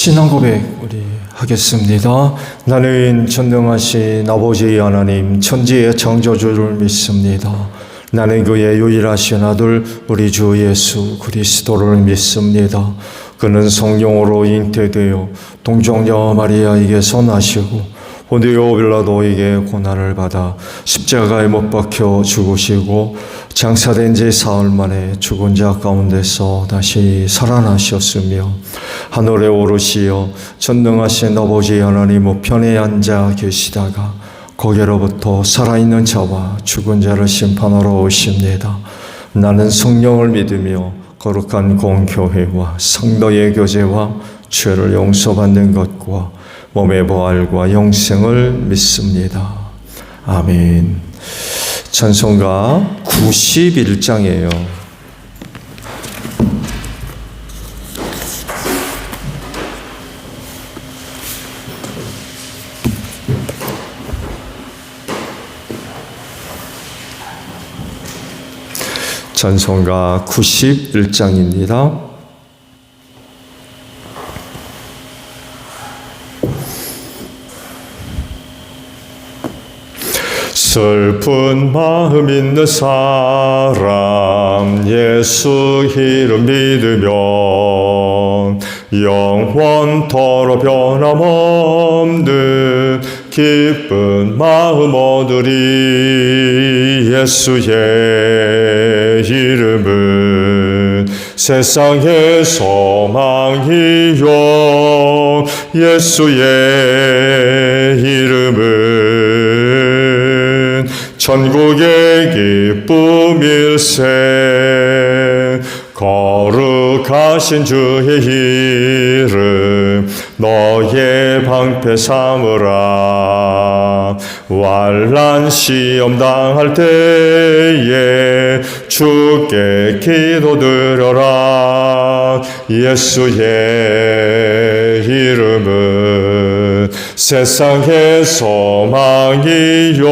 신앙 고백 우리 하겠습니다. 나는 전능하신 아버지 하나님 천지의 창조주를 믿습니다. 나는 그의 유일하신 아들 우리 주 예수 그리스도를 믿습니다. 그는 성령으로 잉태되어 동정녀 마리아에게서 나시고 본디오 빌라도에게 고난을 받아 십자가에 못 박혀 죽으시고 장사된 지 사흘 만에 죽은 자 가운데서 다시 살아나셨으며 하늘에 오르시어 전능하신 아버지 하나님 우편에 앉아 계시다가 거기로부터 살아있는 자와 죽은 자를 심판하러 오십니다. 나는 성령을 믿으며 거룩한 공교회와 성도의 교제와 죄를 용서받는 것과 몸의 부활과 영생을 믿습니다. 아멘. 찬송가 91장이에요. 찬송가 91장입니다. 슬픈 마음 있는 사람 예수 이름 믿으면 영원토록 변함없는 기쁜 마음 얻으리. 예수의 이름은 세상의 소망이요 예수의 이름은 천국의 기쁨일세. 거룩하신 주의 이름 너의 방패 삼으라. 환난 시험 당할 때에 주께 기도드려라. 예수의 이름은 세상의 소망이요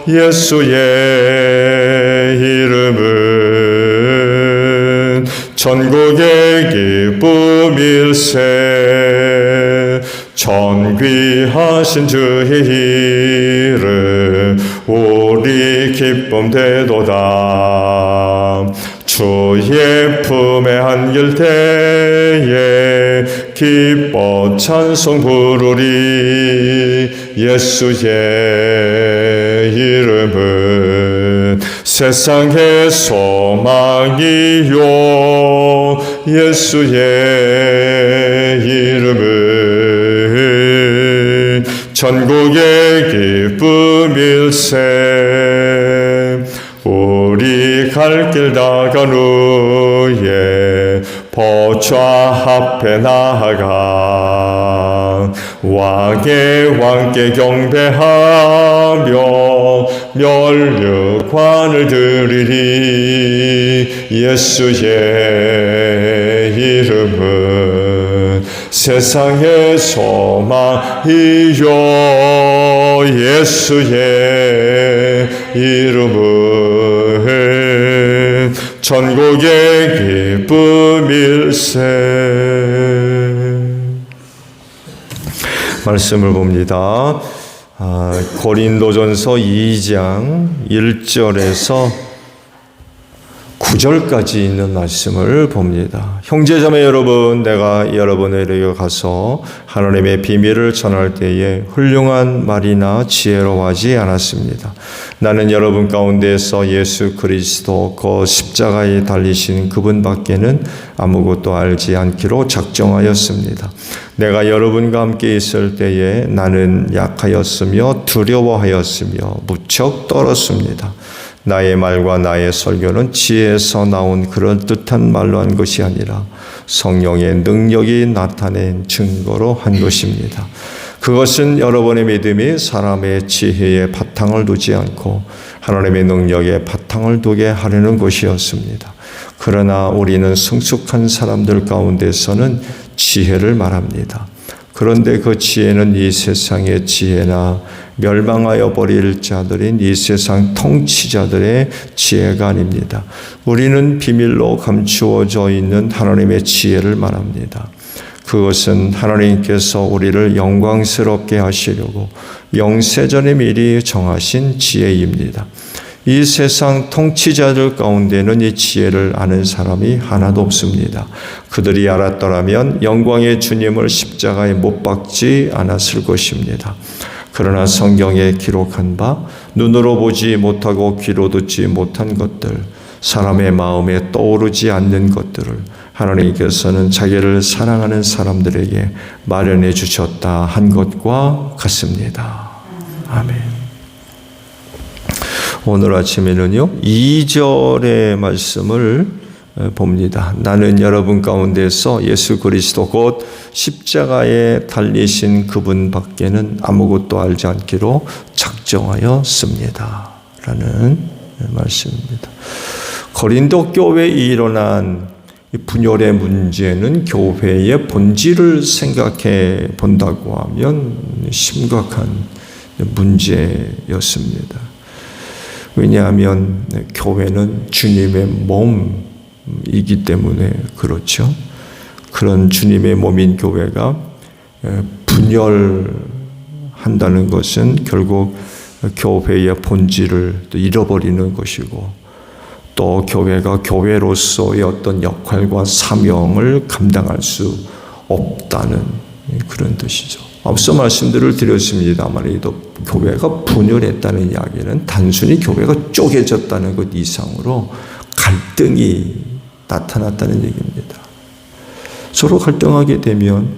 예수의 이름은 천국의 기쁨일세. 존귀하신 주의 이름 우리 기쁨 되도다. 주의 품에 안길 때에 기뻐 찬송 부르리. 예수의 이름은 세상의 소망이요 예수의 이름은 천국의 기쁨일세. 우리 갈 길 다간 후에 보좌 앞에 나아가 왕의 왕께 경배하며 면류관을 드리리. 예수의 이름은 세상의 소망이요 예수의 이름은 천국의 기쁨일세. 말씀을 봅니다. 고린도전서 2장 1절에서 9절까지 있는 말씀을 봅니다. 형제자매 여러분, 내가 여러분에게 가서 하나님의 비밀을 전할 때에 훌륭한 말이나 지혜로워하지 않았습니다. 나는 여러분 가운데서 예수 그리스도 그 십자가에 달리신 그분밖에는 아무것도 알지 않기로 작정하였습니다. 내가 여러분과 함께 있을 때에 나는 약하였으며 두려워하였으며 무척 떨었습니다. 나의 말과 나의 설교는 지혜에서 나온 그럴듯한 말로 한 것이 아니라 성령의 능력이 나타낸 증거로 한 것입니다. 그것은 여러분의 믿음이 사람의 지혜에 바탕을 두지 않고 하나님의 능력에 바탕을 두게 하려는 것이었습니다. 그러나 우리는 성숙한 사람들 가운데서는 지혜를 말합니다. 그런데 그 지혜는 이 세상의 지혜나 멸망하여 버릴 자들인 이 세상 통치자들의 지혜가 아닙니다. 우리는 비밀로 감추어져 있는 하나님의 지혜를 말합니다. 그것은 하나님께서 우리를 영광스럽게 하시려고 영세전에 미리 정하신 지혜입니다. 이 세상 통치자들 가운데는 이 지혜를 아는 사람이 하나도 없습니다. 그들이 알았더라면 영광의 주님을 십자가에 못 박지 않았을 것입니다. 그러나 성경에 기록한 바 눈으로 보지 못하고 귀로 듣지 못한 것들, 사람의 마음에 떠오르지 않는 것들을 하나님께서는 자기를 사랑하는 사람들에게 마련해 주셨다 한 것과 같습니다. 아멘. 오늘 아침에는요, 2절의 말씀을 봅니다. 나는 여러분 가운데서 예수 그리스도 곧 십자가에 달리신 그분 밖에는 아무것도 알지 않기로 작정하였습니다. 라는 말씀입니다. 고린도 교회에 일어난 분열의 문제는 교회의 본질을 생각해 본다고 하면 심각한 문제였습니다. 왜냐하면 교회는 주님의 몸이기 때문에 그렇죠. 그런 주님의 몸인 교회가 분열한다는 것은 결국 교회의 본질을 잃어버리는 것이고, 또 교회가 교회로서의 어떤 역할과 사명을 감당할 수 없다는 그런 뜻이죠. 앞서 말씀들을 드렸습니다만 교회가 분열했다는 이야기는 단순히 교회가 쪼개졌다는 것 이상으로 갈등이 나타났다는 얘기입니다. 서로 갈등하게 되면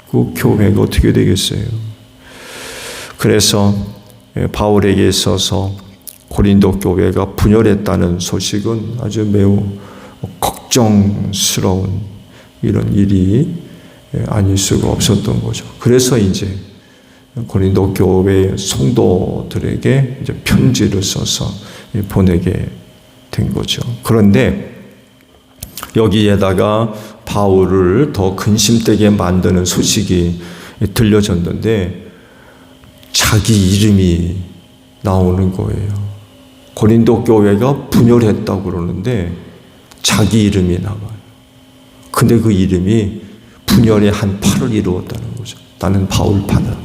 그 교회가 어떻게 되겠어요? 그래서 바울에게 있어서 고린도 교회가 분열했다는 소식은 아주 매우 걱정스러운 이런 일이 아닐 수가 없었던 거죠. 그래서 이제 고린도 교회 성도들에게 이제 편지를 써서 보내게 된 거죠. 그런데 여기에다가 바울을 더 근심되게 만드는 소식이 들려졌는데 자기 이름이 나오는 거예요. 고린도 교회가 분열했다고 그러는데 자기 이름이 나와요. 근데 그 이름이 분열의 한 팔을 이루었다는 거죠. 나는 바울파다.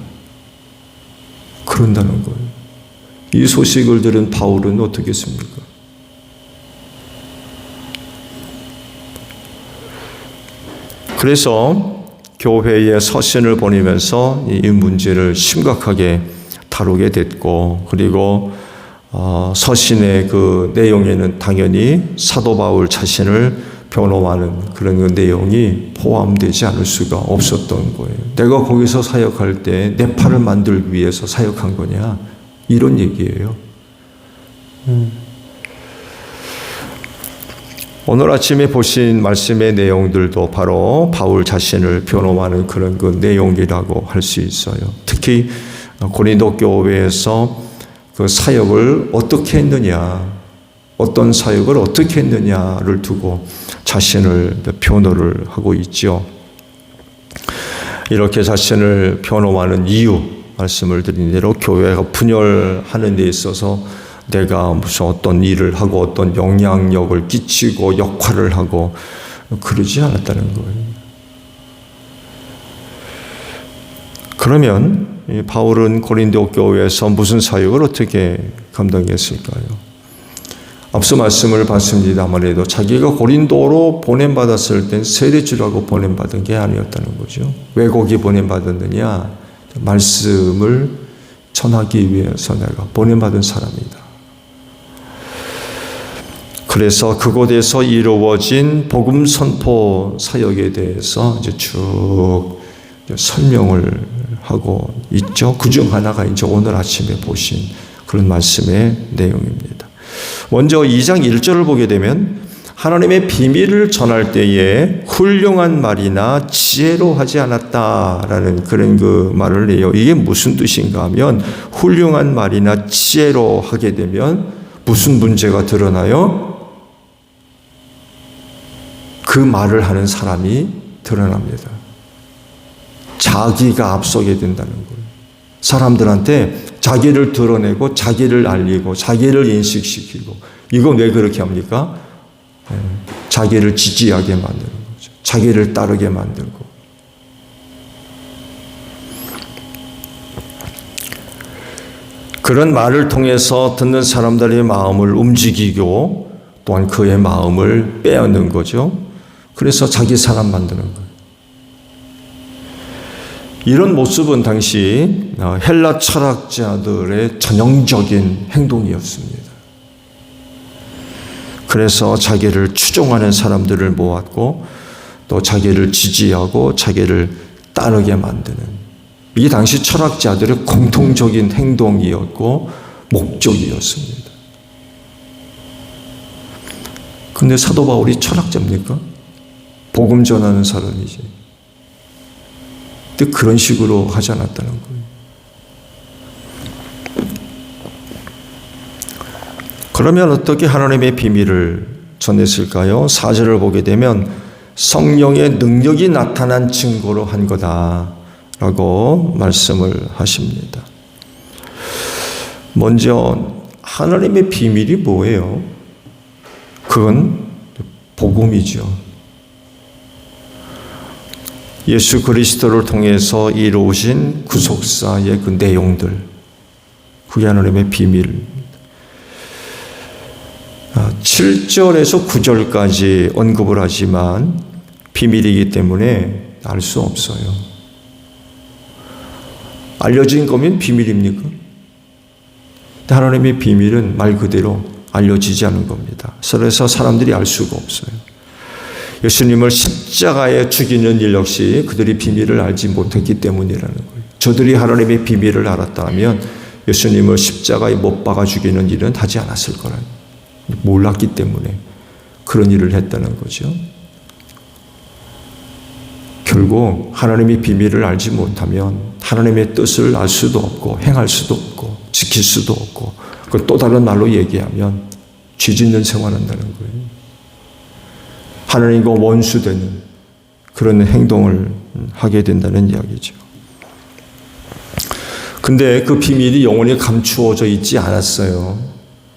그런다는 거예요. 이 소식을 들은 바울은 어떻게 했습니까? 그래서 교회에 서신을 보내면서 이 문제를 심각하게 다루게 됐고, 그리고 서신의 그 내용에는 당연히 사도 바울 자신을 변호하는 그런 내용이 포함되지 않을 수가 없었던 거예요. 내가 거기서 사역할 때 내 팔을 만들기 위해서 사역한 거냐? 이런 얘기예요. 오늘 아침에 보신 말씀의 내용들도 바로 바울 자신을 변호하는 그런 그 내용이라고 할 수 있어요. 특히 고린도 교회에서 그 사역을 어떻게 했느냐, 어떤 사역을 어떻게 했느냐를 두고 자신을 변호를 하고 있죠. 이렇게 자신을 변호하는 이유 말씀을 드린 대로 교회가 분열하는 데 있어서 내가 무슨 어떤 일을 하고 어떤 영향력을 끼치고 역할을 하고 그러지 않았다는 거예요. 그러면 바울은 고린도 교회에서 무슨 사역을 어떻게 감당했을까요? 앞서 말씀을 봤습니다만 해도 자기가 고린도로 보냄받았을 땐 세례주라고 보냄받은 게 아니었다는 거죠. 왜 거기 보냄받았느냐? 말씀을 전하기 위해서 내가 보냄받은 사람이다. 그래서 그곳에서 이루어진 복음 선포 사역에 대해서 이제 쭉 설명을 하고 있죠. 그중 하나가 이제 오늘 아침에 보신 그런 말씀의 내용입니다. 먼저 2장 1절을 보게 되면 하나님의 비밀을 전할 때에 훌륭한 말이나 지혜로 하지 않았다라는 그런 그 말을 해요. 이게 무슨 뜻인가 하면 훌륭한 말이나 지혜로 하게 되면 무슨 문제가 드러나요? 그 말을 하는 사람이 드러납니다. 자기가 앞서게 된다는 거예요. 사람들한테 자기를 드러내고 자기를 알리고 자기를 인식시키고, 이건 왜 그렇게 합니까? 자기를 지지하게 만드는 거죠. 자기를 따르게 만들고. 그런 말을 통해서 듣는 사람들의 마음을 움직이고 또한 그의 마음을 빼앗는 거죠. 그래서 자기 사람 만드는 거예요. 이런 모습은 당시 헬라 철학자들의 전형적인 행동이었습니다. 그래서 자기를 추종하는 사람들을 모았고 또 자기를 지지하고 자기를 따르게 만드는, 이게 당시 철학자들의 공통적인 행동이었고 목적이었습니다. 근데 사도 바울이 철학자입니까? 복음 전하는 사람이지. 근데 그런 식으로 하지 않았다는 거예요. 그러면 어떻게 하나님의 비밀을 전했을까요? 4절을 보게 되면 성령의 능력이 나타난 증거로 한 거다라고 말씀을 하십니다. 먼저 하나님의 비밀이 뭐예요? 그건 복음이죠. 예수 그리스도를 통해서 이루어진 구속사의 그 내용들, 그게 하나님의 비밀입니다. 7절에서 9절까지 언급을 하지만 비밀이기 때문에 알 수 없어요. 알려진 거면 비밀입니까? 하나님의 비밀은 말 그대로 알려지지 않은 겁니다. 그래서 사람들이 알 수가 없어요. 예수님을 십자가에 죽이는 일 역시 그들이 비밀을 알지 못했기 때문이라는 거예요. 저들이 하나님의 비밀을 알았다면 예수님을 십자가에 못 박아 죽이는 일은 하지 않았을 거라는, 몰랐기 때문에 그런 일을 했다는 거죠. 결국 하나님의 비밀을 알지 못하면 하나님의 뜻을 알 수도 없고 행할 수도 없고 지킬 수도 없고, 그 또 다른 말로 얘기하면 죄 짓는 생활한다는 거예요. 하나님과 원수되는 그런 행동을 하게 된다는 이야기죠. 근데 그 비밀이 영원히 감추어져 있지 않았어요.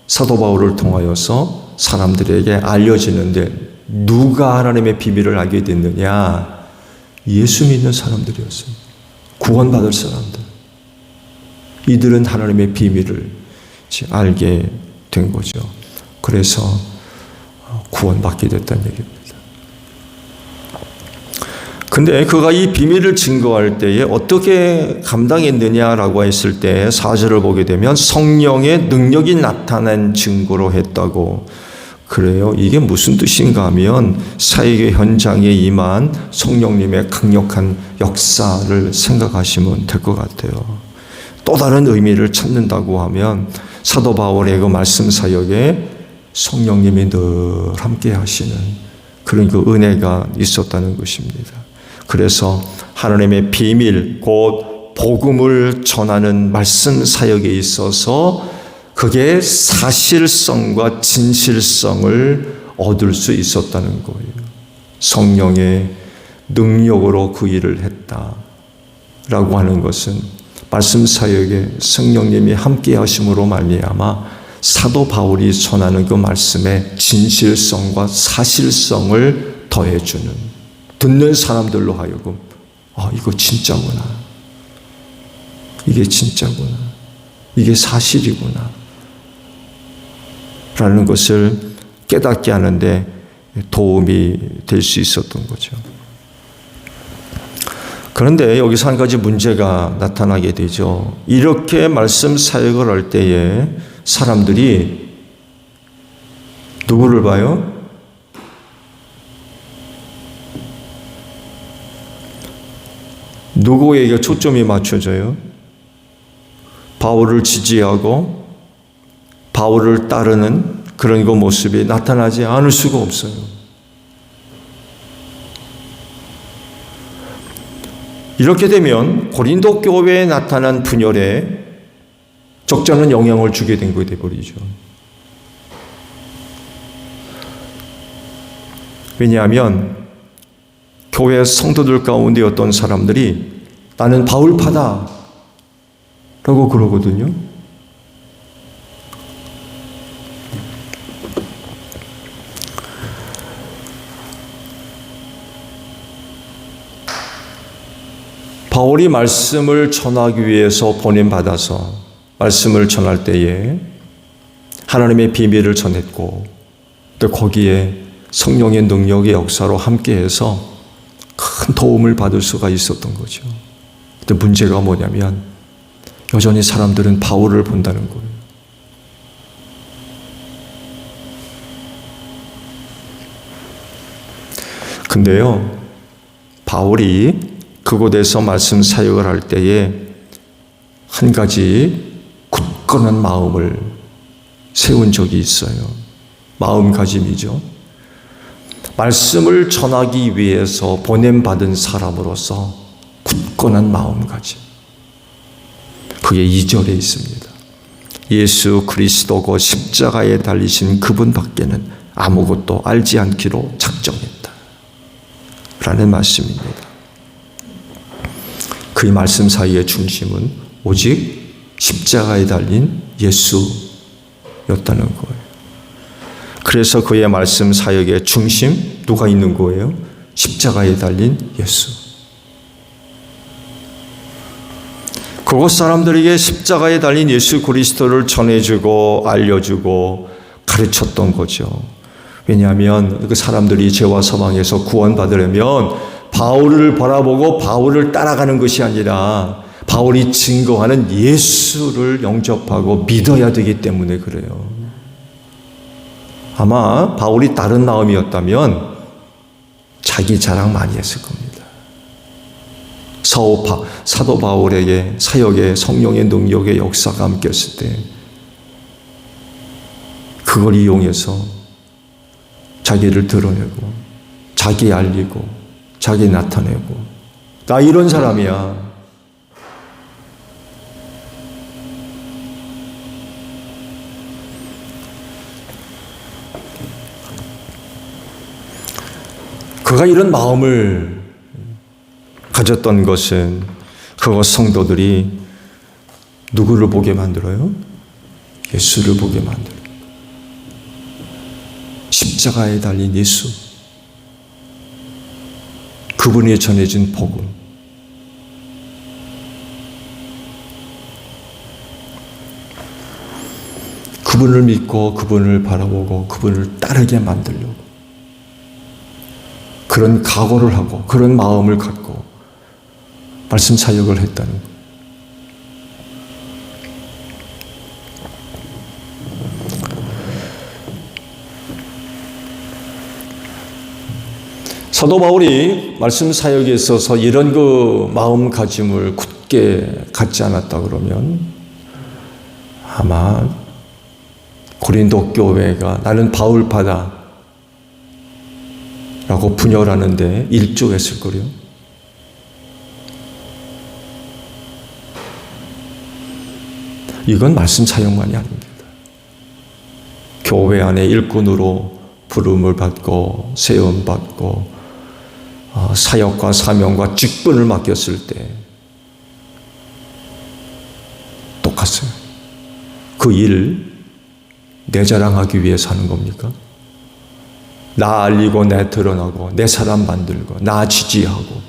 사도 바울을 통하여서 사람들에게 알려지는데 누가 하나님의 비밀을 알게 됐느냐? 예수 믿는 사람들이었어요. 구원받을 사람들. 이들은 하나님의 비밀을 알게 된 거죠. 그래서 구원받게 됐다는 얘기입니다. 근데 그가 이 비밀을 증거할 때에 어떻게 감당했느냐라고 했을 때 4절을 보게 되면 성령의 능력이 나타난 증거로 했다고 그래요. 이게 무슨 뜻인가 하면 사역의 현장에 임한 성령님의 강력한 역사를 생각하시면 될 것 같아요. 또 다른 의미를 찾는다고 하면 사도 바울의 그 말씀 사역에 성령님이 늘 함께 하시는 그런 그 은혜가 있었다는 것입니다. 그래서 하나님의 비밀, 곧 복음을 전하는 말씀 사역에 있어서 그게 사실성과 진실성을 얻을 수 있었다는 거예요. 성령의 능력으로 그 일을 했다라고 하는 것은 말씀 사역에 성령님이 함께 하심으로 말미암아 사도 바울이 전하는 그 말씀의 진실성과 사실성을 더해주는, 듣는 사람들로 하여금 이거 진짜구나, 이게 진짜구나, 이게 사실이구나 라는 것을 깨닫게 하는데 도움이 될 수 있었던 거죠. 그런데 여기서 한 가지 문제가 나타나게 되죠. 이렇게 말씀 사역을 할 때에 사람들이 누구를 봐요? 누구에게 초점이 맞춰져요? 바울을 지지하고 바울을 따르는 그런 그 모습이 나타나지 않을 수가 없어요. 이렇게 되면 고린도 교회에 나타난 분열에 적잖은 영향을 주게 된 것이 되어버리죠. 왜냐하면 교회 성도들 가운데 어떤 사람들이 나는 바울파다 라고 그러거든요. 바울이 말씀을 전하기 위해서 보냄받아서 말씀을 전할 때에 하나님의 비밀을 전했고 또 거기에 성령의 능력의 역사로 함께해서 큰 도움을 받을 수가 있었던 거죠. 근데 문제가 뭐냐면 여전히 사람들은 바울을 본다는 거예요. 근데요, 바울이 그곳에서 말씀 사역을 할 때에 한 가지 굳건한 마음을 세운 적이 있어요. 마음가짐이죠. 말씀을 전하기 위해서 보냄받은 사람으로서 굳건한 마음가짐. 그게 2절에 있습니다. 예수 그리스도고 십자가에 달리신 그분밖에는 아무것도 알지 않기로 작정했다. 라는 말씀입니다. 그 말씀 사이의 중심은 오직 십자가에 달린 예수였다는 거예요. 그래서 그의 말씀 사역의 중심 누가 있는 거예요? 십자가에 달린 예수. 그곳 사람들에게 십자가에 달린 예수 그리스도를 전해주고 알려주고 가르쳤던 거죠. 왜냐하면 그 사람들이 죄와 사망에서 구원받으려면 바울을 바라보고 바울을 따라가는 것이 아니라 바울이 증거하는 예수를 영접하고 믿어야 되기 때문에 그래요. 아마 바울이 다른 마음이었다면 자기 자랑 많이 했을 겁니다. 사도 바울에게 사역의 성령의 능력의 역사가 함께했을 때 그걸 이용해서 자기를 드러내고 자기 알리고 자기 나타내고 나 이런 사람이야. 그가 이런 마음을 가졌던 것은 그것 성도들이 누구를 보게 만들어요? 예수를 보게 만들어요. 십자가에 달린 예수. 그분이 전해진 복음. 그분을 믿고 그분을 바라보고 그분을 따르게 만들려고 그런 각오를 하고 그런 마음을 갖고 말씀 사역을 했다는 거예요. 사도 바울이 말씀 사역에 있어서 이런 그 마음가짐을 굳게 갖지 않았다 그러면 아마 고린도 교회가 나는 바울파다 라고 분열하는데 일조했을 거래요. 이건 말씀 사역만이 아닙니다. 교회 안에 일꾼으로 부름을 받고 세움 받고 사역과 사명과 직분을 맡겼을 때 똑같아요. 그 일 내 자랑하기 위해서 하는 겁니까? 나 알리고 내 드러나고 내 사람 만들고 나 지지하고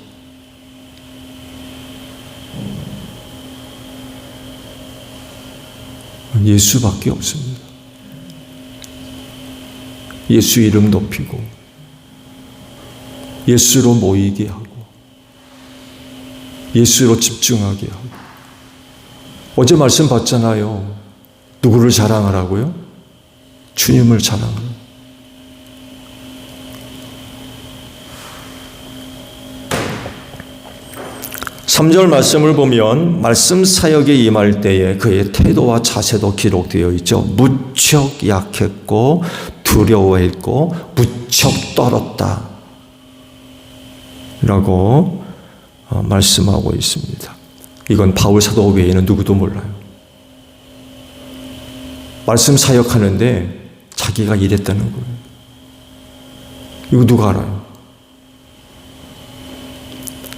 예수밖에 없습니다. 예수 이름 높이고 예수로 모이게 하고 예수로 집중하게 하고 어제 말씀 봤잖아요. 누구를 자랑하라고요? 주님을 자랑하라. 3절 말씀을 보면 말씀 사역에 임할 때에 그의 태도와 자세도 기록되어 있죠. 무척 약했고 두려워했고 무척 떨었다 라고 말씀하고 있습니다. 이건 바울 사도 외에는 누구도 몰라요. 말씀 사역하는데 자기가 이랬다는 거예요. 이거 누가 알아요?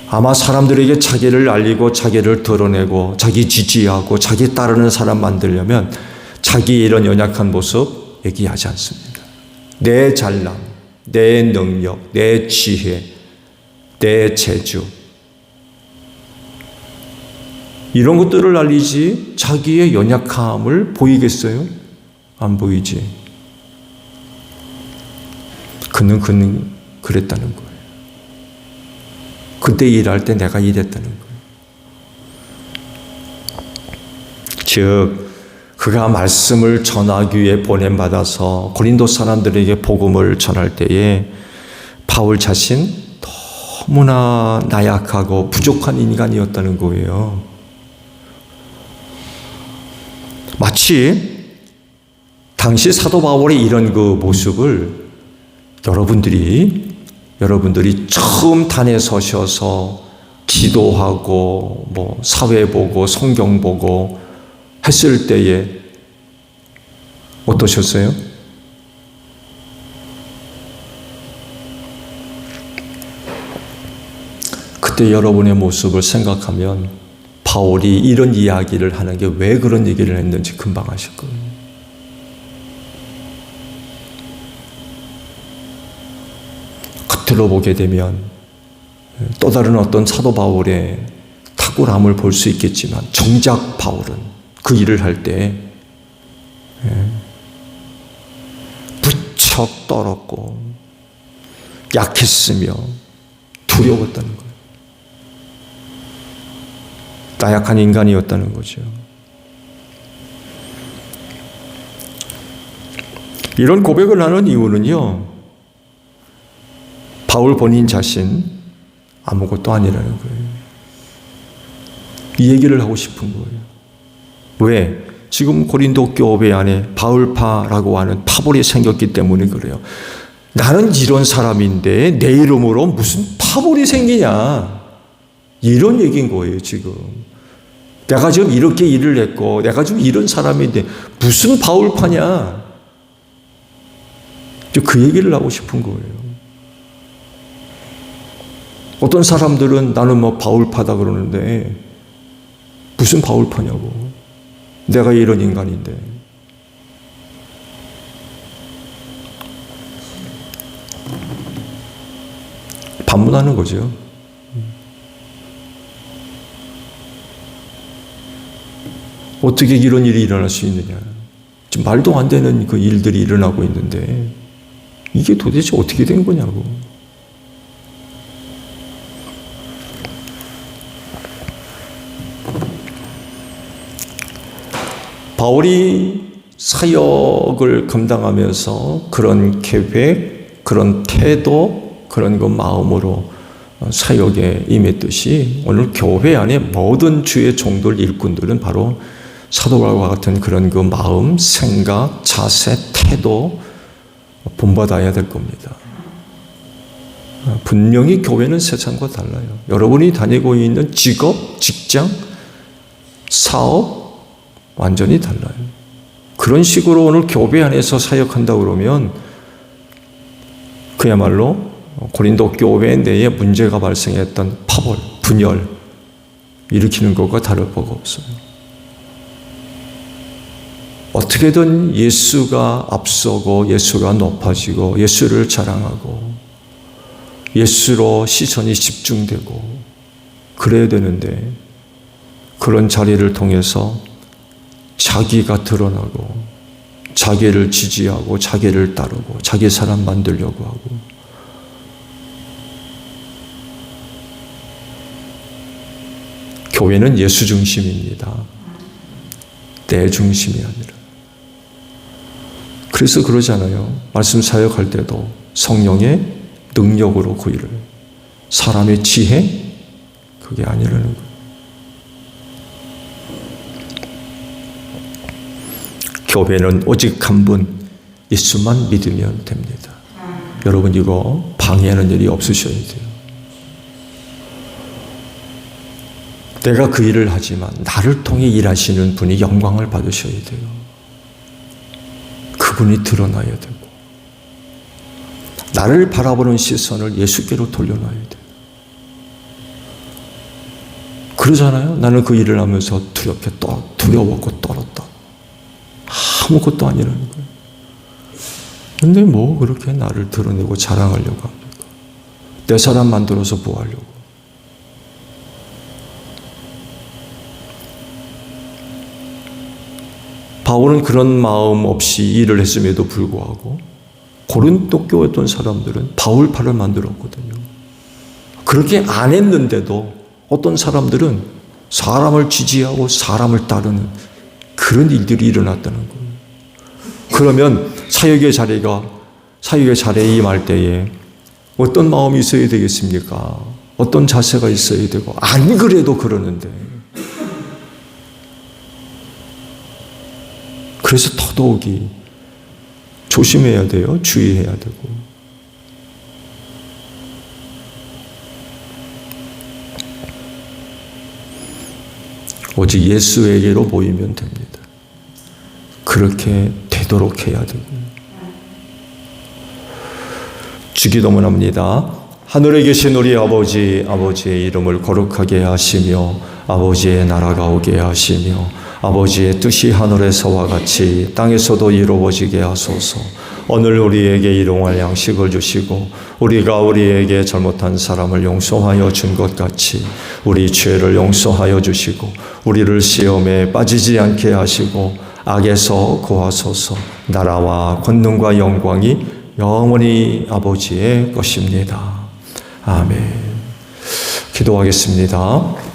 아마 사람들에게 자기를 알리고 자기를 드러내고 자기 지지하고 자기 따르는 사람 만들려면 자기 이런 연약한 모습 얘기하지 않습니다. 내 잘남, 내 능력, 내 지혜, 내 재주 이런 것들을 알리지 자기의 연약함을 보이겠어요? 안 보이지. 그는 그랬다는 거예요. 그때 일할 때 내가 일했다는 거예요. 즉 그가 말씀을 전하기 위해 보냄받아서 고린도 사람들에게 복음을 전할 때에 바울 자신 너무나 나약하고 부족한 인간이었다는 거예요. 마치 당시 사도 바울의 이런 그 모습을 여러분들이 처음 단에 서셔서 기도하고 사회 보고 성경 보고 했을 때에 어떠셨어요? 그때 여러분의 모습을 생각하면 바울이 이런 이야기를 하는 게 왜 그런 얘기를 했는지 금방 아실 거예요. 겉으로 보게 되면 또 다른 어떤 사도 바울의 탁월함을 볼 수 있겠지만 정작 바울은 그 일을 할 때 무척 떨었고 약했으며 두려웠다는 거예요. 나약한 인간이었다는 거죠. 이런 고백을 하는 이유는요, 바울 본인 자신 아무것도 아니라는 거예요. 이 얘기를 하고 싶은 거예요. 왜? 지금 고린도 교회 안에 바울파라고 하는 파벌이 생겼기 때문에 그래요. 나는 이런 사람인데 내 이름으로 무슨 파벌이 생기냐, 이런 얘기인 거예요. 지금 내가 지금 이렇게 일을 했고 내가 지금 이런 사람인데 무슨 바울파냐, 그 얘기를 하고 싶은 거예요. 어떤 사람들은 나는 바울파다 그러는데 무슨 바울파냐고, 내가 이런 인간인데. 반문하는 거죠. 어떻게 이런 일이 일어날 수 있느냐. 지금 말도 안 되는 그 일들이 일어나고 있는데 이게 도대체 어떻게 된 거냐고. 바울이 사역을 감당하면서 그런 계획, 그런 태도, 그런 그 마음으로 사역에 임했듯이 오늘 교회 안에 모든 주의 종들 일꾼들은 바로 사도 바울과 같은 그런 그 마음, 생각, 자세, 태도 본받아야 될 겁니다. 분명히 교회는 세상과 달라요. 여러분이 다니고 있는 직업, 직장, 사업 완전히 달라요. 그런 식으로 오늘 교회 안에서 사역한다 그러면 그야말로 고린도 교회 내에 문제가 발생했던 파벌, 분열 일으키는 것과 다를 바가 없어요. 어떻게든 예수가 앞서고 예수가 높아지고 예수를 자랑하고 예수로 시선이 집중되고 그래야 되는데 그런 자리를 통해서 자기가 드러나고 자기를 지지하고 자기를 따르고 자기 사람 만들려고 하고, 교회는 예수 중심입니다. 내 중심이 아니라. 그래서 그러잖아요. 말씀 사역할 때도 성령의 능력으로 그 일을, 사람의 지혜 그게 아니라는 거예요. 교회는 오직 한 분 예수만 믿으면 됩니다. 여러분 이거 방해하는 일이 없으셔야 돼요. 내가 그 일을 하지만 나를 통해 일하시는 분이 영광을 받으셔야 돼요. 그분이 드러나야 되고 나를 바라보는 시선을 예수께로 돌려놔야 돼요. 그러잖아요. 나는 그 일을 하면서 두려웠고 떨었다. 아무것도 아니라는 거예요. 근데 뭐 그렇게 나를 드러내고 자랑하려고 합니까? 내 사람 만들어서 뭐 하려고? 바울은 그런 마음 없이 일을 했음에도 불구하고 고린도 교회 어떤 사람들은 바울파를 만들었거든요. 그렇게 안 했는데도 어떤 사람들은 사람을 지지하고 사람을 따르는 그런 일들이 일어났다는 거예요. 그러면 사역의 자리에 임할 때에 어떤 마음이 있어야 되겠습니까? 어떤 자세가 있어야 되고, 안 그래도 그러는데. 그래서 더더욱이 조심해야 돼요. 주의해야 되고. 오직 예수에게로 모이면 됩니다. 그렇게 되도록 해야 되고. 주기도문합니다. 하늘에 계신 우리 아버지의 이름을 거룩하게 하시며 아버지의 나라가 오게 하시며 아버지의 뜻이 하늘에서와 같이 땅에서도 이루어지게 하소서. 오늘 우리에게 일용할 양식을 주시고 우리가 우리에게 잘못한 사람을 용서하여 준 것 같이 우리 죄를 용서하여 주시고 우리를 시험에 빠지지 않게 하시고 악에서 구하소서. 나라와 권능과 영광이 영원히 아버지의 것입니다. 아멘. 기도하겠습니다.